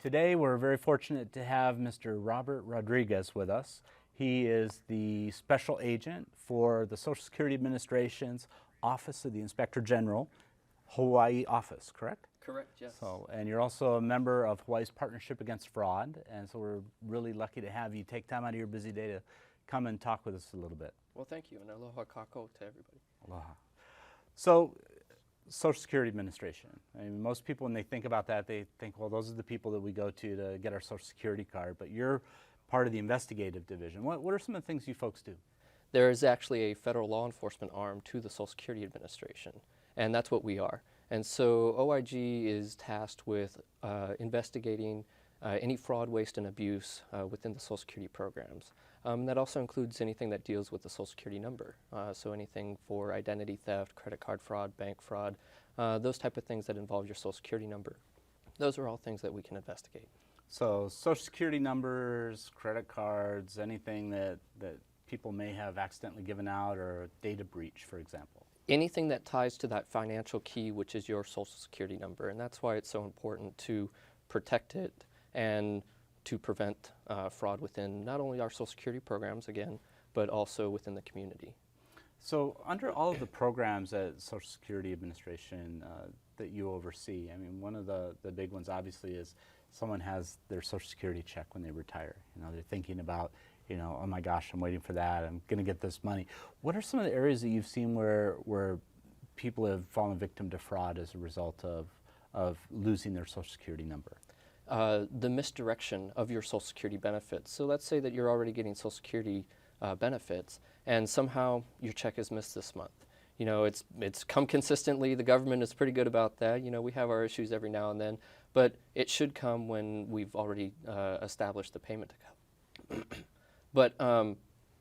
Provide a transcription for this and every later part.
Today we're very fortunate to have Mr. Robert Rodriguez with us. He is the special agent for the Social Security Administration's Office of the Inspector General, Hawaii office, correct? Correct, yes. And you're also a member of Hawaii's Partnership Against Fraud, and so we're really lucky to have you take time out of your busy day to come and talk with us a little bit. Well, thank you, and aloha kako to everybody. Aloha. So, Social Security Administration. I mean, most people, when they think about that, they think, well, those are the people that we go to get our Social Security card, but you're part of the investigative division. What are some of the things you folks do? There is actually a federal law enforcement arm to the Social Security Administration, and that's what we are. And so OIG is tasked with investigating any fraud, waste, and abuse within the Social Security programs. That also includes anything that deals with the Social Security number. So anything for identity theft, credit card fraud, bank fraud, those type of things that involve your Social Security number. Those are all things that we can investigate. So Social Security numbers, credit cards, anything that people may have accidentally given out, or data breach, for example. Anything that ties to that financial key, which is your Social Security number. And that's why it's so important to protect it and to prevent fraud within not only our Social Security programs, again, but also within the community. So under all of the programs at Social Security Administration that you oversee, I mean, one of the big ones obviously is someone has their Social Security check when they retire. You know, they're thinking about, you know, oh my gosh, I'm waiting for that, I'm going to get this money. What are some of the areas that you've seen where people have fallen victim to fraud as a result of losing their Social Security number? The misdirection of your Social Security benefits. So let's say that you're already getting Social Security benefits and somehow your check is missed this month. You know, it's come consistently. The government is pretty good about that. You know, we have our issues every now and then, but it should come when we've already established the payment to come. But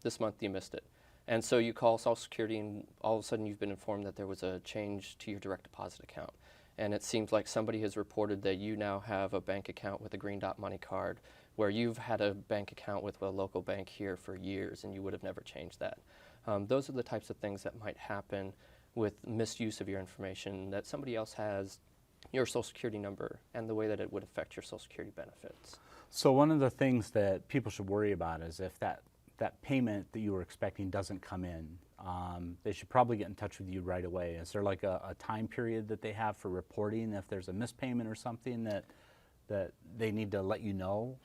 this month you missed it. And so you call Social Security and all of a sudden you've been informed that there was a change to your direct deposit account. And it seems like somebody has reported that you now have a bank account with a Green Dot Money card, where you've had a bank account with a local bank here for years and you would have never changed that. Those are the types of things that might happen with misuse of your information, that somebody else has your Social Security number and the way that it would affect your Social Security benefits. So one of the things that people should worry about is if that payment that you were expecting doesn't come in, they should probably get in touch with you right away. Is there like a time period that they have for reporting if there's a missed payment or something that they need to let you know?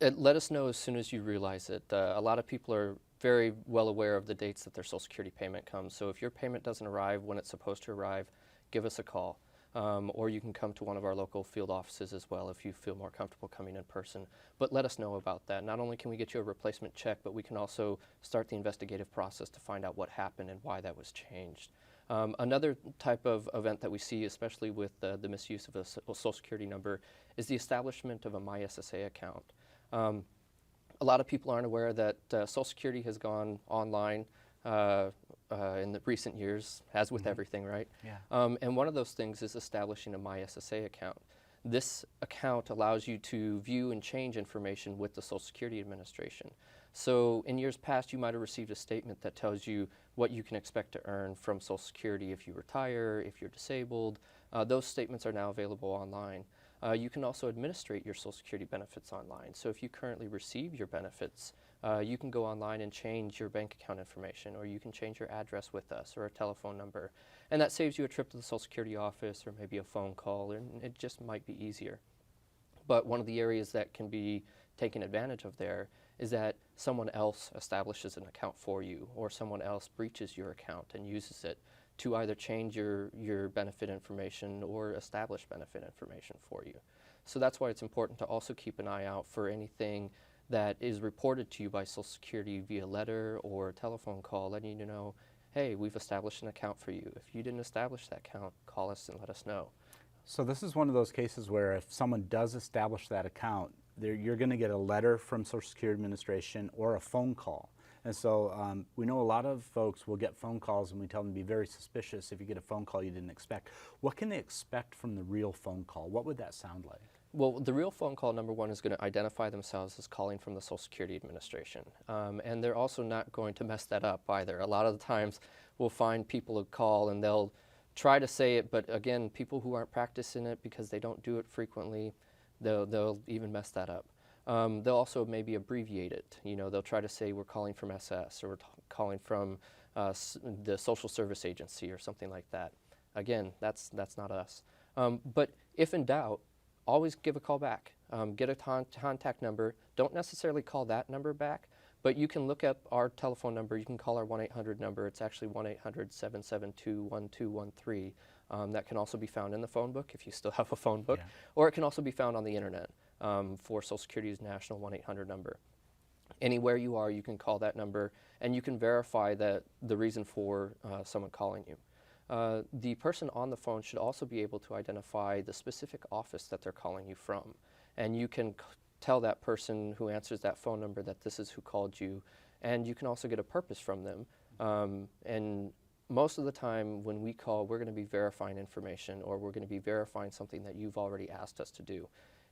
Let us know as soon as you realize it. A lot of people are very well aware of the dates that their Social Security payment comes. So if your payment doesn't arrive when it's supposed to arrive, give us a call. Or you can come to one of our local field offices as well if you feel more comfortable coming in person. But let us know about that. Not only can we get you a replacement check, but we can also start the investigative process to find out what happened and why that was changed. Another type of event that we see, especially with the misuse of a Social Security number, is the establishment of a MySSA account. A lot of people aren't aware that Social Security has gone online in the recent years, as with everything, right? Yeah. And one of those things is establishing a MySSA account. This account allows you to view and change information with the Social Security Administration. So in years past, you might have received a statement that tells you what you can expect to earn from Social Security if you retire, if you're disabled. Those statements are now available online. You can also administrate your Social Security benefits online. So if you currently receive your benefits, you can go online and change your bank account information, or you can change your address with us or a telephone number. And that saves you a trip to the Social Security office or maybe a phone call, and it just might be easier. But one of the areas that can be taken advantage of there is that someone else establishes an account for you, or someone else breaches your account and uses it to either change your benefit information or establish benefit information for you. So that's why it's important to also keep an eye out for anything that is reported to you by Social Security via letter or telephone call, letting you know, hey, we've established an account for you. If you didn't establish that account, call us and let us know. So this is one of those cases where if someone does establish that account, you're going to get a letter from Social Security Administration or a phone call. And so we know a lot of folks will get phone calls and we tell them to be very suspicious if you get a phone call you didn't expect. What can they expect from the real phone call? What would that sound like? Well, the real phone call, number one, is going to identify themselves as calling from the Social Security Administration. And they're also not going to mess that up either. A lot of the times we'll find people who call and they'll try to say it, but again, people who aren't practicing it because they don't do it frequently, They'll even mess that up. They'll also maybe abbreviate it. They'll try to say we're calling from SS or we're calling from the social service agency or something like that. Again, that's not us. But if in doubt, always give a call back. Get a contact number. Don't necessarily call that number back, but you can look up our telephone number. You can call our 1-800 number. It's actually 1-800-772-1213. That can also be found in the phone book if you still have a phone book, or it can also be found on the internet for Social Security's national 1-800 number. Anywhere you are, you can call that number, and you can verify that the reason for someone calling you. The person on the phone should also be able to identify the specific office that they're calling you from. And you can tell that person who answers that phone number that this is who called you, and you can also get a purpose from them. And most of the time when we call, we're going to be verifying information, or we're going to be verifying something that you've already asked us to do.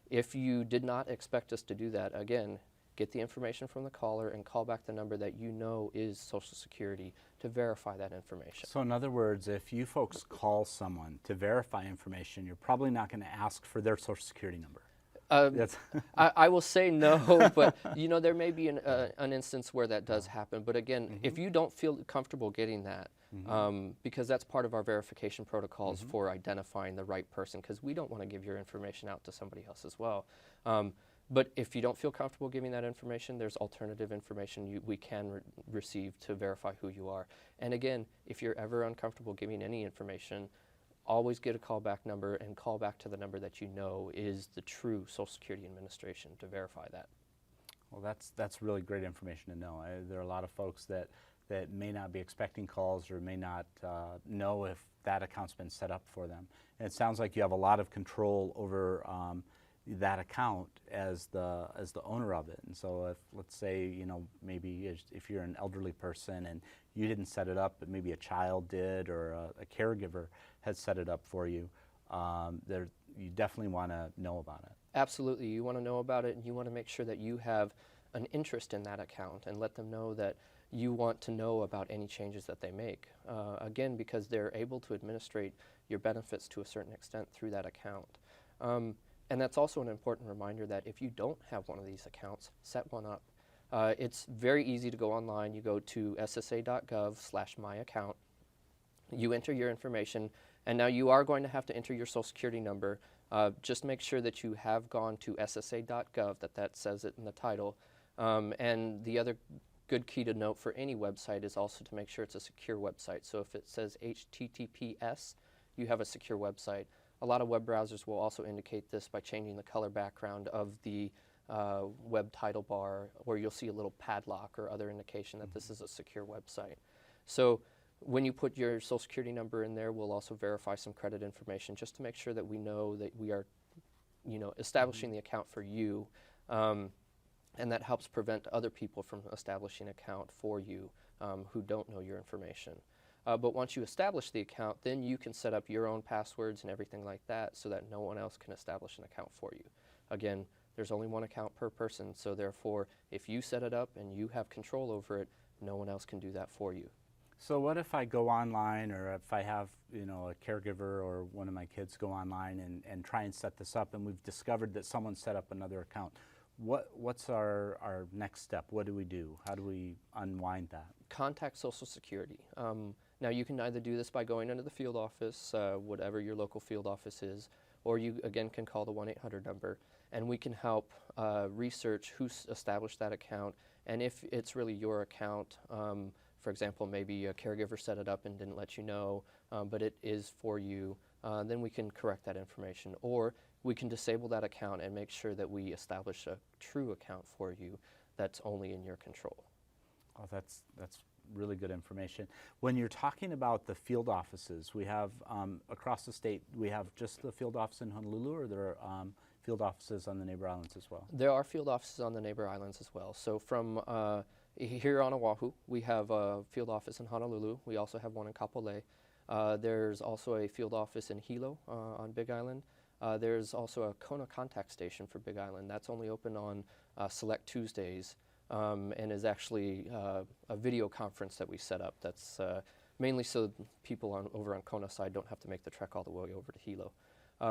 If you did not expect us to do that, again, get the information from the caller and call back the number that you know is Social Security to verify that information. So in other words, if you folks call someone to verify information, you're probably not going to ask for their Social Security number. I will say no, but there may be an instance where that does happen. But again, if you don't feel comfortable getting that, because that's part of our verification protocols for identifying the right person, because we don't want to give your information out to somebody else as well. But if you don't feel comfortable giving that information, there's alternative information we can receive to verify who you are. And again, if you're ever uncomfortable giving any information, always get a callback number and call back to the number that you know is the true Social Security Administration to verify that. Well, that's really great information to know. There are a lot of folks that may not be expecting calls or may not know if that account's been set up for them. And it sounds like you have a lot of control over that account as the owner of it. And so if, let's say, maybe if you're an elderly person and you didn't set it up, but maybe a child did, or a caregiver had set it up for you, you definitely want to know about it. Absolutely. You want to know about it, and you want to make sure that you have an interest in that account and let them know that you want to know about any changes that they make. Again, because they're able to administrate your benefits to a certain extent through that account. And that's also an important reminder that if you don't have one of these accounts, set one up. It's very easy to go online. You go to ssa.gov/myaccount. You enter your information, and now you are going to have to enter your Social Security number. Just make sure that you have gone to ssa.gov, that says it in the title. And the other good key to note for any website is also to make sure it's a secure website. So if it says HTTPS, you have a secure website. A lot of web browsers will also indicate this by changing the color background of the web title bar, or you'll see a little padlock or other indication that this is a secure website. So when you put your Social Security number in there, we'll also verify some credit information just to make sure that we know that we are, establishing the account for you, and that helps prevent other people from establishing an account for you who don't know your information. But once you establish the account, then you can set up your own passwords and everything like that so that no one else can establish an account for you. Again, there's only one account per person, so therefore, if you set it up and you have control over it, no one else can do that for you. So what if I go online, or if I have a caregiver or one of my kids go online and try and set this up, and we've discovered that someone set up another account? What's our next step? What do we do? How do we unwind that? Contact Social Security. Now you can either do this by going into the field office, whatever your local field office is, or you again can call the 1-800 number, and we can help research who's established that account, and if it's really your account. For example, maybe a caregiver set it up and didn't let you know, but it is for you, then we can correct that information. Or we can disable that account and make sure that we establish a true account for you that's only in your control. Oh, that's really good information. When you're talking about the field offices, we have across the state, we have just the field office in Honolulu, or there are field offices on the neighbor islands as well? There are field offices on the neighbor islands as well. So from here on Oahu, we have a field office in Honolulu. We also have one in Kapolei. There's also a field office in Hilo on Big Island. There's also a Kona contact station for Big Island. That's only open on select Tuesdays, and is actually a video conference that we set up. That's mainly so people over on Kona side don't have to make the trek all the way over to Hilo.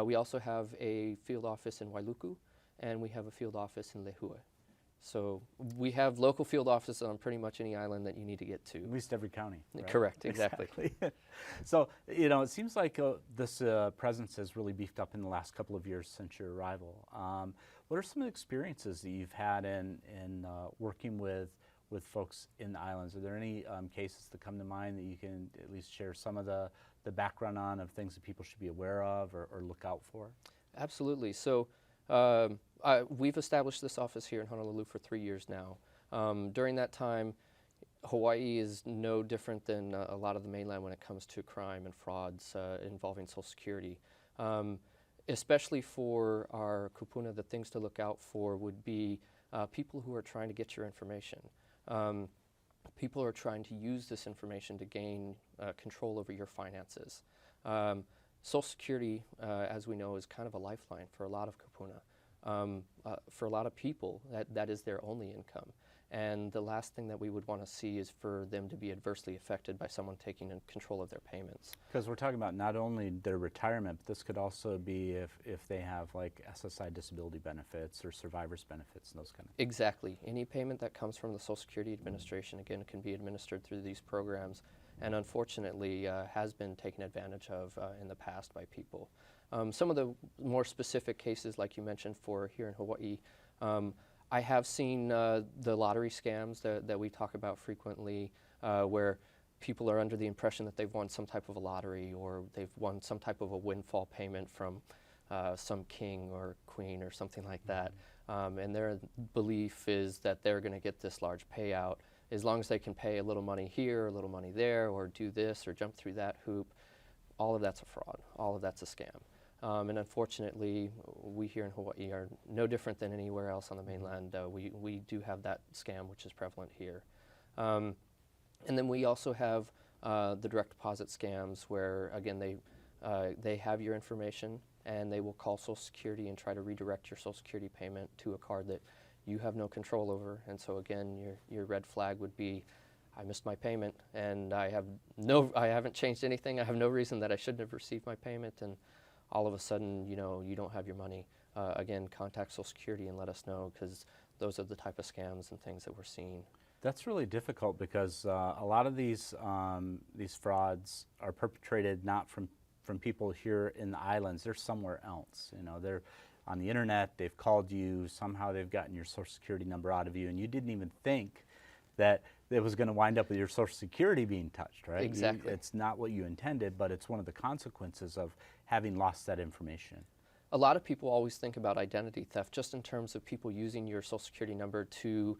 We also have a field office in Wailuku, and we have a field office in Lehue. So we have local field offices on pretty much any island that you need to get to. At least every county. Right? Correct, exactly. So, it seems like this presence has really beefed up in the last couple of years since your arrival. What are some of the experiences that you've had in working with folks in the islands? Are there any cases that come to mind that you can at least share some of the background on of things that people should be aware of or look out for? Absolutely. So we've established this office here in Honolulu for 3 years now. During that time, Hawaii is no different than a lot of the mainland when it comes to crime and frauds involving Social Security. Especially for our kupuna, the things to look out for would be people who are trying to get your information. People are trying to use this information to gain control over your finances. Social Security, as we know, is kind of a lifeline for a lot of kupuna. For a lot of people, that is their only income. And the last thing that we would want to see is for them to be adversely affected by someone taking control of their payments. Because we're talking about not only their retirement, but this could also be if they have like SSI disability benefits or survivor's benefits and those kind of things. Exactly. Any payment that comes from the Social Security Administration, again, can be administered through these programs, and unfortunately has been taken advantage of in the past by people. Some of the more specific cases, like you mentioned, for here in Hawaii, I have seen the lottery scams that we talk about frequently, where people are under the impression that they've won some type of a lottery or they've won some type of a windfall payment from some king or queen or something like that. And their belief is that they're going to get this large payout as long as they can pay a little money here, a little money there, or do this or jump through that hoop. All of that's a fraud. All of that's a scam. And unfortunately, we here in Hawaii are no different than anywhere else on the mainland. We do have that scam, which is prevalent here. And then we also have the direct deposit scams where, again, they have your information and they will call Social Security and try to redirect your Social Security payment to a card that you have no control over. And so again, your red flag would be, I missed my payment and I haven't changed anything. I have no reason that I shouldn't have received my payment, and all of a sudden, you don't have your money. Again, contact Social Security and let us know, because those are the type of scams and things that we're seeing. That's really difficult because a lot of these frauds are perpetrated not from people here in the islands. They're somewhere else. They're on the internet. They've called you. Somehow they've gotten your Social Security number out of you, and you didn't even think that it was going to wind up with your Social Security being touched, right? Exactly. It's not what you intended, but it's one of the consequences of having lost that information. A lot of people always think about identity theft just in terms of people using your Social Security number to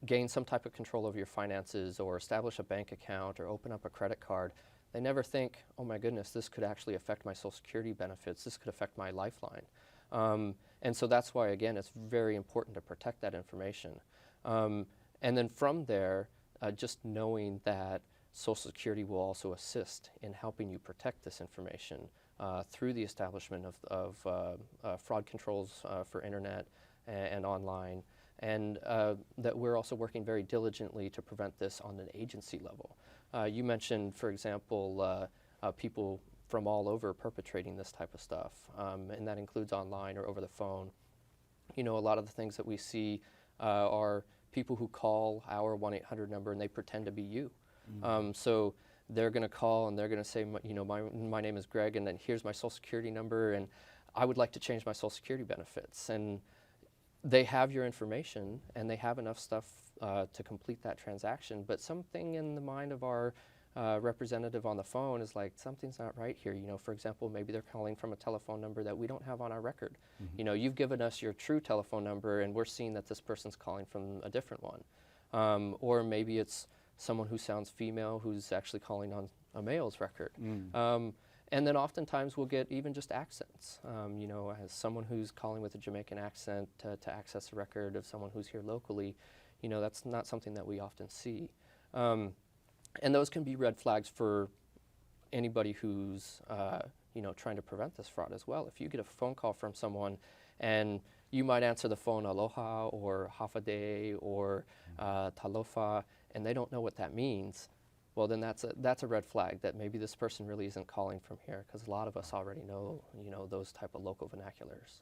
gain some type of control over your finances or establish a bank account or open up a credit card. They never think, oh my goodness, this could actually affect my Social Security benefits. This could affect my lifeline. And so that's why, again, it's very important to protect that information. And then from there, just knowing that Social Security will also assist in helping you protect this information through the establishment of fraud controls for internet and online, and that we're also working very diligently to prevent this on an agency level. You mentioned, for example, people from all over perpetrating this type of stuff, and that includes online or over the phone. A lot of the things that we see are people who call our 1-800 number and they pretend to be you. So they're going to call and they're going to say, my name is Greg, and then here's my Social Security number, and I would like to change my Social Security benefits. And they have your information and they have enough stuff to complete that transaction, but something in the mind of our representative on the phone is like, something's not right here. For example, maybe they're calling from a telephone number that we don't have on our record. You've given us your true telephone number and we're seeing that this person's calling from a different one. Or maybe it's someone who sounds female who's actually calling on a male's record. And then oftentimes we'll get even just accents. As someone who's calling with a Jamaican accent to access a record of someone who's here locally, that's not something that we often see. And those can be red flags for anybody who's trying to prevent this fraud as well. If you get a phone call from someone and you might answer the phone aloha or hafade or talofa, and they don't know what that means, well, then that's a red flag that maybe this person really isn't calling from here, because a lot of us already know those type of local vernaculars.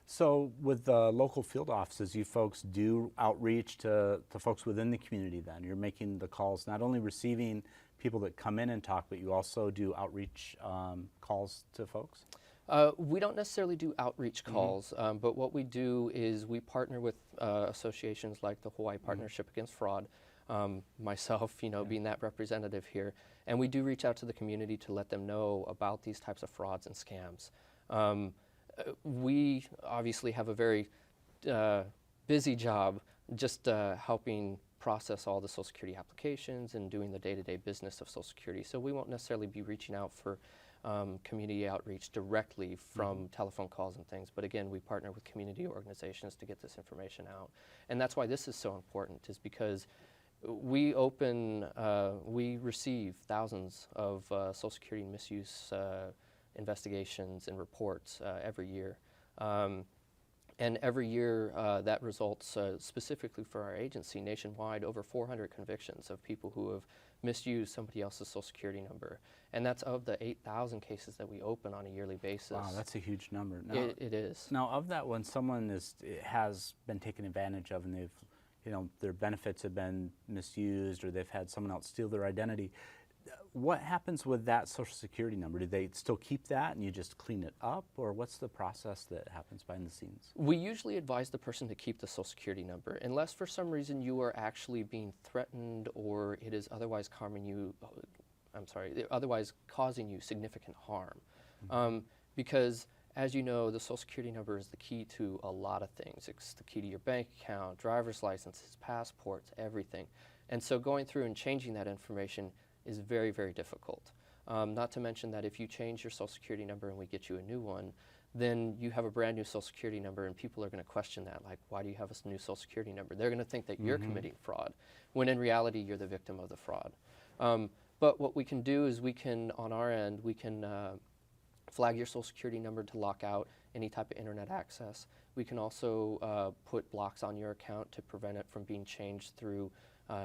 So with the local field offices, you folks do outreach to folks within the community then. You're making the calls, not only receiving people that come in and talk, but you also do outreach calls to folks? We don't necessarily do outreach calls, but what we do is we partner with associations like the Hawaii Partnership Against Fraud, myself, being that representative here, and we do reach out to the community to let them know about these types of frauds and scams. We obviously have a very busy job just helping process all the Social Security applications and doing the day-to-day business of Social Security, so we won't necessarily be reaching out for community outreach directly from telephone calls and things. But again, we partner with community organizations to get this information out. And that's why this is so important, is because we receive thousands of Social Security misuse investigations and reports every year. And every year that results, specifically for our agency nationwide, over 400 convictions of people who have misused somebody else's Social Security number. And that's of the 8,000 cases that we open on a yearly basis. Wow, that's a huge number. Now, it is. Now, of that, when someone has been taken advantage of and their benefits have been misused or they've had someone else steal their identity, what happens with that Social Security number? Do they still keep that and you just clean it up, or what's the process that happens behind the scenes? We usually advise the person to keep the Social Security number unless for some reason you are actually being threatened or it is otherwise otherwise causing you significant harm. Because as you know, the Social Security number is the key to a lot of things. It's the key to your bank account, driver's licenses, passports, everything. And so going through and changing that information is very, very difficult. Not to mention that if you change your Social Security number and we get you a new one, then you have a brand new Social Security number and people are going to question that, like, why do you have a new Social Security number? They're going to think that you're committing fraud, when in reality you're the victim of the fraud. But what we can do is on our end, we can flag your Social Security number to lock out any type of internet access. We can also put blocks on your account to prevent it from being changed through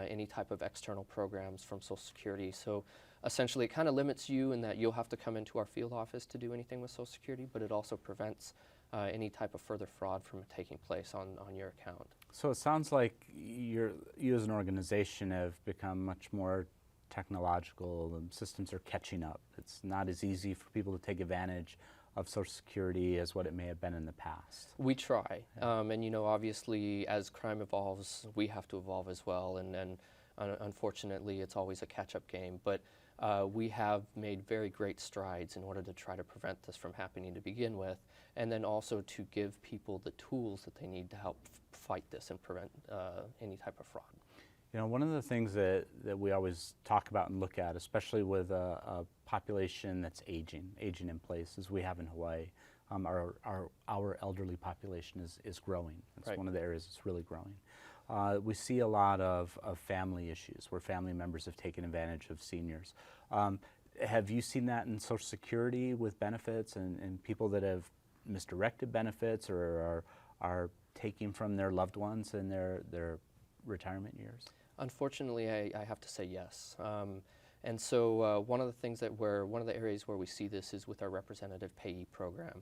any type of external programs from Social Security. So essentially it kind of limits you in that you'll have to come into our field office to do anything with Social Security, but it also prevents any type of further fraud from taking place on your account. So it sounds like you as an organization have become much more technological, and systems are catching up. It's not as easy for people to take advantage of Social Security as what it may have been in the past. We try, and obviously as crime evolves, we have to evolve as well, and unfortunately it's always a catch-up game, but we have made very great strides in order to try to prevent this from happening to begin with, and then also to give people the tools that they need to help fight this and prevent any type of fraud. One of the things that we always talk about and look at, especially with a population that's aging in place, as we have in Hawaii, our elderly population is growing. It's Right. one of the areas that's really growing. We see a lot of family issues where family members have taken advantage of seniors. Have you seen that in Social Security with benefits and people that have misdirected benefits or are taking from their loved ones in their retirement years? Unfortunately, I have to say yes. And so one of the areas where we see this is with our representative payee program.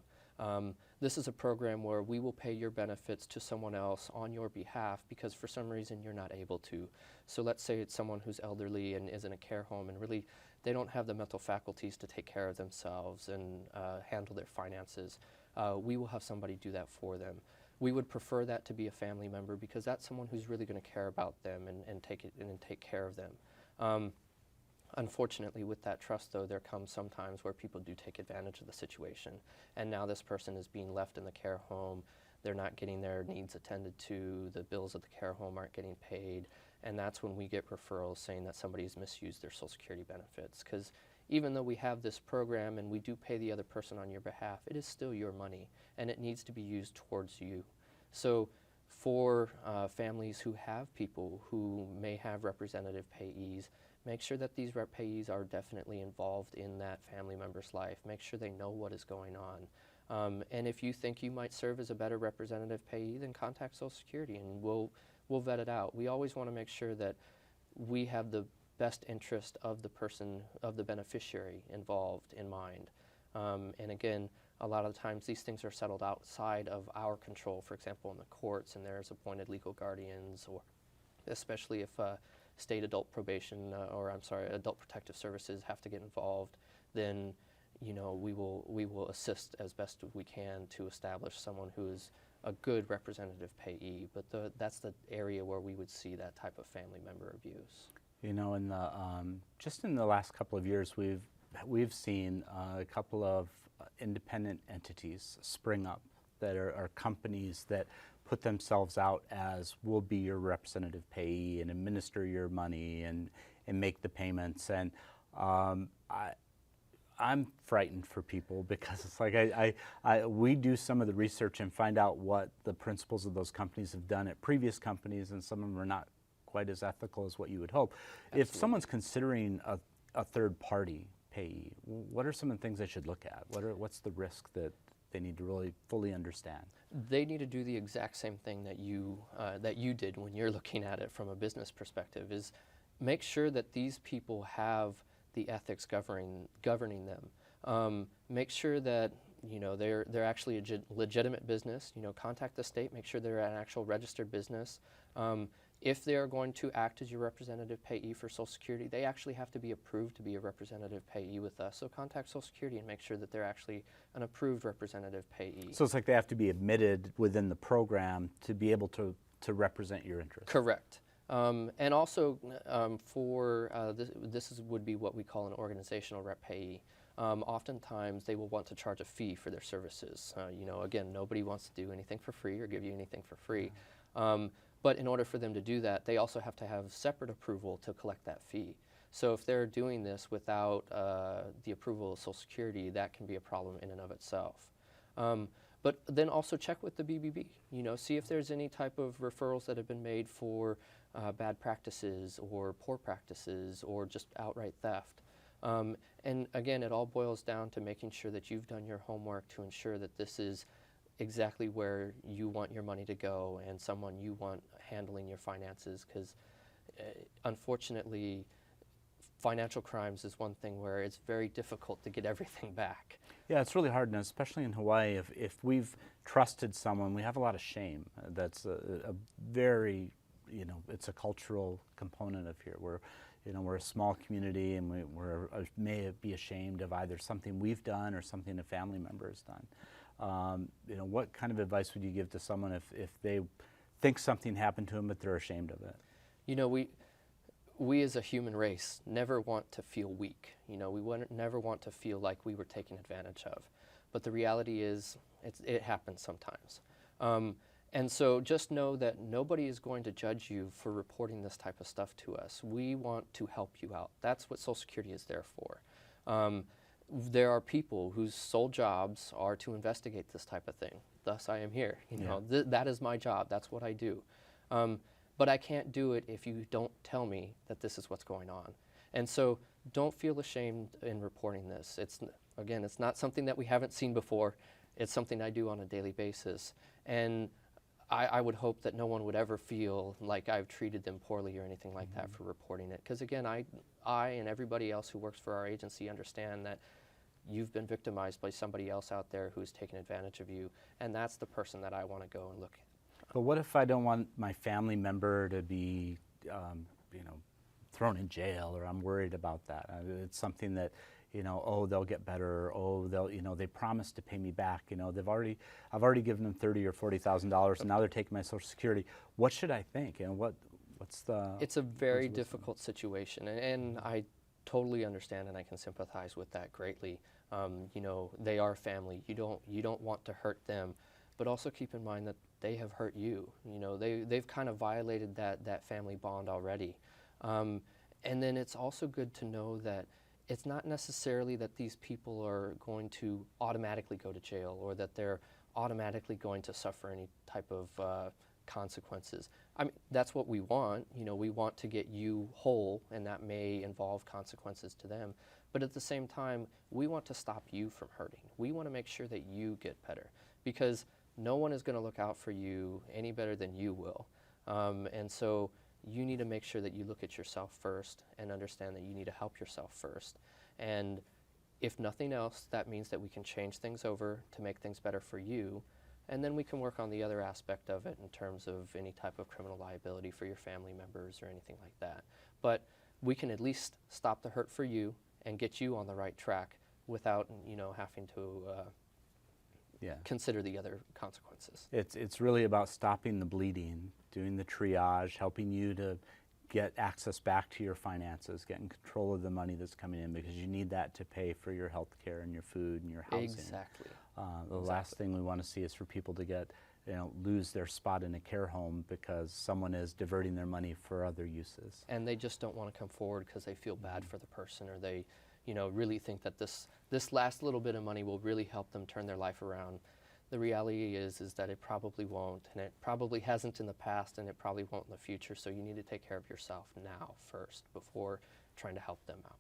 This is a program where we will pay your benefits to someone else on your behalf because for some reason you're not able to. So let's say it's someone who's elderly and is in a care home and really they don't have the mental faculties to take care of themselves and handle their finances. We will have somebody do that for them. We would prefer that to be a family member because that's someone who's really going to care about them and take care of them. Unfortunately, with that trust, though, there comes some times where people do take advantage of the situation, and now this person is being left in the care home. They're not getting their needs attended to. The bills at the care home aren't getting paid, and that's when we get referrals saying that somebody's misused their Social Security benefits. Because even though we have this program and we do pay the other person on your behalf, it is still your money, and it needs to be used towards you. So for families who have people who may have representative payees, make sure that these rep payees are definitely involved in that family member's life. Make sure they know what is going on. And if you think you might serve as a better representative payee, then contact Social Security and we'll vet it out. We always want to make sure that we have the best interest of the person, of the beneficiary involved in mind. And again, a lot of the times these things are settled outside of our control, for example, in the courts, and there's appointed legal guardians, or especially if state adult probation, adult protective services have to get involved, then we will assist as best we can to establish someone who is a good representative payee. But that's the area where we would see that type of family member abuse. In the just in the last couple of years, we've seen a couple of independent entities spring up that are companies that put themselves out as, we'll be your representative payee and administer your money and make the payments. And I'm frightened for people, because it's like we do some of the research and find out what the principals of those companies have done at previous companies, and some of them are not quite as ethical as what you would hope. Absolutely. If someone's considering a third party payee, what are some of the things they should look at? What's the risk that they need to really fully understand? They need to do the exact same thing that you did when you're looking at it from a business perspective, is make sure that these people have the ethics governing them. Make sure that they're actually a legitimate business. Contact the state, make sure they're an actual registered business. If they're going to act as your representative payee for Social Security, they actually have to be approved to be a representative payee with us. So contact Social Security and make sure that they're actually an approved representative payee. So it's like they have to be admitted within the program to be able to represent your interests. Correct. And also this would be what we call an organizational rep payee. Oftentimes they will want to charge a fee for their services. Again, nobody wants to do anything for free or give you anything for free. But in order for them to do that, they also have to have separate approval to collect that fee. So if they're doing this without the approval of Social Security, that can be a problem in and of itself. But then also check with the BBB. See if there's any type of referrals that have been made for bad practices or poor practices or just outright theft. And again, it all boils down to making sure that you've done your homework to ensure that this is exactly where you want your money to go and someone you want handling your finances, because unfortunately financial crimes is one thing where it's very difficult to get everything back. Yeah, it's really hard, and especially in Hawaii, if we've trusted someone, we have a lot of shame. That's a very, it's a cultural component of here. We're a small community, and we're may be ashamed of either something we've done or something a family member has done. What kind of advice would you give to someone if they think something happened to them but they're ashamed of it? We as a human race never want to feel weak. We never want to feel like we were taken advantage of. But the reality is, it happens sometimes. And so just know that nobody is going to judge you for reporting this type of stuff to us. We want to help you out. That's what Social Security is there for. There are people whose sole jobs are to investigate this type of thing. Thus, I am here. That is my job. That's what I do. But I can't do it if you don't tell me that this is what's going on. And so don't feel ashamed in reporting this. It's not something that we haven't seen before. It's something I do on a daily basis. And I would hope that no one would ever feel like I've treated them poorly or anything like that for reporting it. Because again, I and everybody else who works for our agency understand that you've been victimized by somebody else out there who's taken advantage of you. And that's the person that I want to go and look at. But what if I don't want my family member to be, thrown in jail, or I'm worried about that? It's something that, they'll get better, they promised to pay me back. I've already given them $30,000 or $40,000, and now they're taking my Social Security. What should I think? What's the? It's a very difficult situation, and I totally understand, and I can sympathize with that greatly. They are family. You don't want to hurt them, but also keep in mind that they have hurt you. They've kind of violated that family bond already. And then it's also good to know that it's not necessarily that these people are going to automatically go to jail or that they're automatically going to suffer any type of consequences. I mean, that's what we want. We want to get you whole, and that may involve consequences to them. But at the same time, we want to stop you from hurting. We want to make sure that you get better, because no one is going to look out for you any better than you will. And so you need to make sure that you look at yourself first and understand that you need to help yourself first. And If nothing else, that means that we can change things over to make things better for you, and then we can work on the other aspect of it in terms of any type of criminal liability for your family members or anything like that. But we can at least stop the hurt for you and get you on the right track without, having to consider the other consequences. It's really about stopping the bleeding, doing the triage, helping you to get access back to your finances, getting control of the money that's coming in, because you need that to pay for your health care and your food and your housing. Exactly. The last thing we want to see is for people to get, lose their spot in a care home because someone is diverting their money for other uses. And they just don't want to come forward because they feel bad for the person, or they, really think that this last little bit of money will really help them turn their life around. The reality is that it probably won't, and it probably hasn't in the past, and it probably won't in the future. So you need to take care of yourself now first before trying to help them out.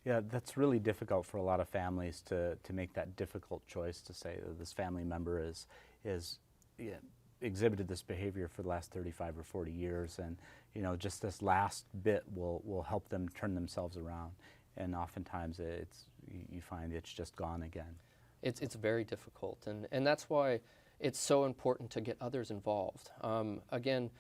Yeah, that's really difficult for a lot of families to make that difficult choice to say that this family member is exhibited this behavior for the last 35 or 40 years, and just this last bit will help them turn themselves around. And oftentimes you find it's just gone again. It's very difficult, and that's why it's so important to get others involved. Again,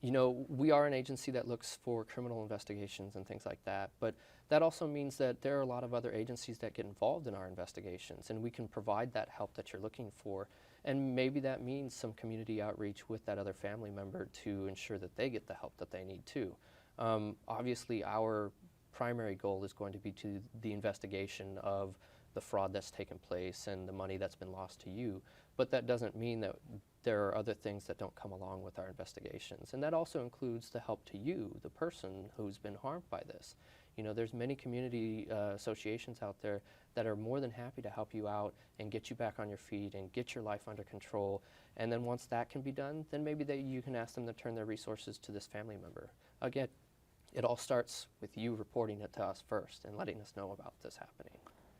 we are an agency that looks for criminal investigations and things like that, but that also means that there are a lot of other agencies that get involved in our investigations, and we can provide that help that you're looking for. And maybe that means some community outreach with that other family member to ensure that they get the help that they need too. Obviously, our primary goal is going to be to the investigation of the fraud that's taken place and the money that's been lost to you, but that doesn't mean that there are other things that don't come along with our investigations. And that also includes the help to you, the person who's been harmed by this. There's many community associations out there that are more than happy to help you out and get you back on your feet and get your life under control. And then once that can be done, then maybe you can ask them to turn their resources to this family member. Again, it all starts with you reporting it to us first and letting us know about this happening.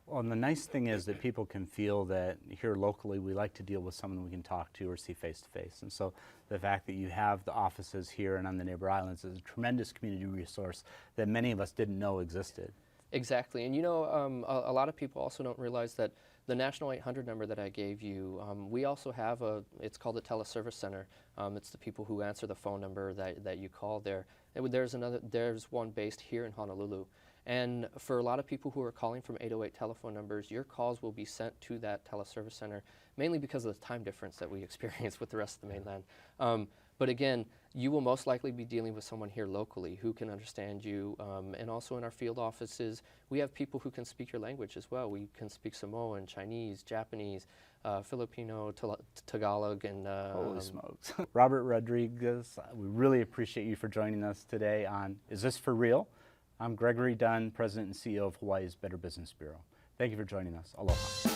Well, and the nice thing is that people can feel that here locally we like to deal with someone we can talk to or see face to face. And so the fact that you have the offices here and on the neighbor islands is a tremendous community resource that many of us didn't know existed. Exactly. And a lot of people also don't realize that the National 800 number that I gave you, we also have it's called a teleservice center. It's the people who answer the phone number that you call there. There's one based here in Honolulu. And for a lot of people who are calling from 808 telephone numbers, your calls will be sent to that teleservice center, mainly because of the time difference that we experience with the rest of the mainland. But again, you will most likely be dealing with someone here locally who can understand you. And also in our field offices, we have people who can speak your language as well. We can speak Samoan, Chinese, Japanese, Filipino, Tagalog, and holy smokes. Robert Rodriguez, we really appreciate you for joining us today on Is This For Real? I'm Gregory Dunn, President and CEO of Hawaii's Better Business Bureau. Thank you for joining us. Aloha.